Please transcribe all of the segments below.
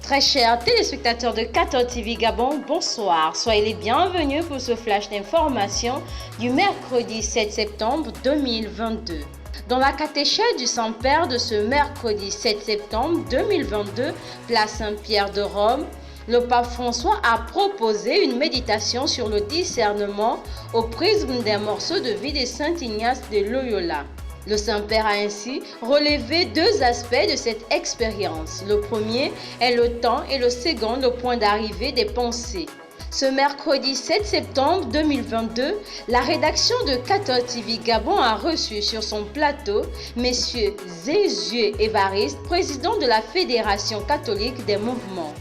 Très chers téléspectateurs de 14 TV Gabon, bonsoir. Soyez les bienvenus pour ce flash d'information du mercredi 7 septembre 2022. Dans la catéchèse du Saint-Père de ce mercredi 7 septembre 2022, place Saint-Pierre de Rome, le pape François a proposé une méditation sur le discernement au prisme des morceaux de vie de Saint Ignace de Loyola. Le Saint-Père a ainsi relevé deux aspects de cette expérience. Le premier est le temps et le second le point d'arrivée des pensées. Ce mercredi 7 septembre 2022, la rédaction de 14 TV Gabon a reçu sur son plateau messieurs Zézieux Évariste, président de la Fédération catholique des mouvements.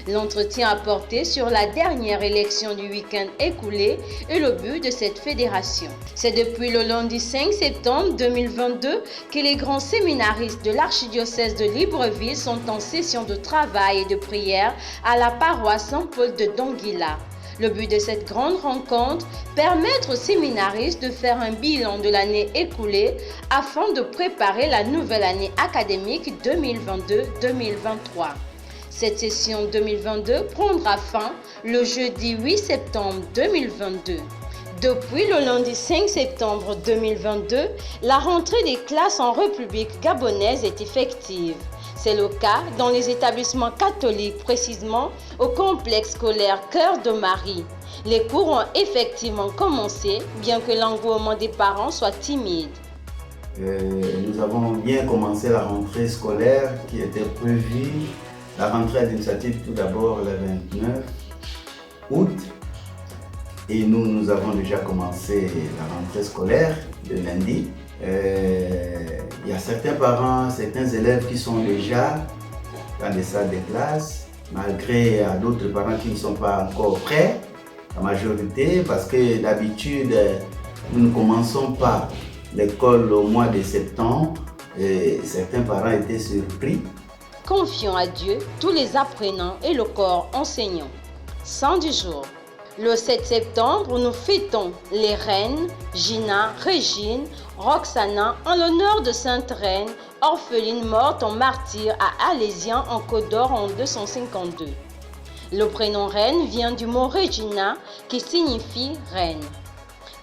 L'entretien a porté sur la dernière élection du week-end écoulé et le but de cette fédération. C'est depuis le lundi 5 septembre 2022 que les grands séminaristes de l'archidiocèse de Libreville sont en session de travail et de prière à la paroisse Saint-Paul de Donguila. Le but de cette grande rencontre, permettre aux séminaristes de faire un bilan de l'année écoulée afin de préparer la nouvelle année académique 2022-2023. Cette session 2022 prendra fin le jeudi 8 septembre 2022. Depuis le lundi 5 septembre 2022, la rentrée des classes en République gabonaise est effective. C'est le cas dans les établissements catholiques, précisément au complexe scolaire Cœur de Marie. Les cours ont effectivement commencé, bien que l'engouement des parents soit timide. Nous avons bien commencé la rentrée scolaire qui était prévue. La rentrée administrative tout d'abord le 29 août et nous avons déjà commencé la rentrée scolaire de lundi. Il y a certains parents, certains élèves qui sont déjà dans les salles de classe, malgré d'autres parents qui ne sont pas encore prêts, la majorité, parce que d'habitude nous ne commençons pas l'école au mois de septembre et certains parents étaient surpris. Confions à Dieu tous les apprenants et le corps enseignant. Saint du jour. Le 7 septembre, nous fêtons les reines Gina, Régine, Roxana en l'honneur de Sainte Reine, orpheline morte en martyr à Alésien en Côte d'Or en 252. Le prénom Reine vient du mot Regina qui signifie reine.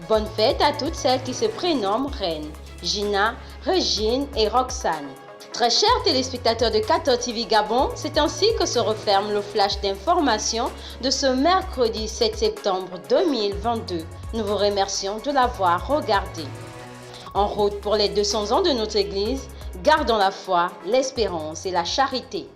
Bonne fête à toutes celles qui se prénomment Reine, Gina, Régine et Roxane. Très chers téléspectateurs de 14 TV Gabon, c'est ainsi que se referme le flash d'information de ce mercredi 7 septembre 2022. Nous vous remercions de l'avoir regardé. En route pour les 200 ans de notre Église, gardons la foi, l'espérance et la charité.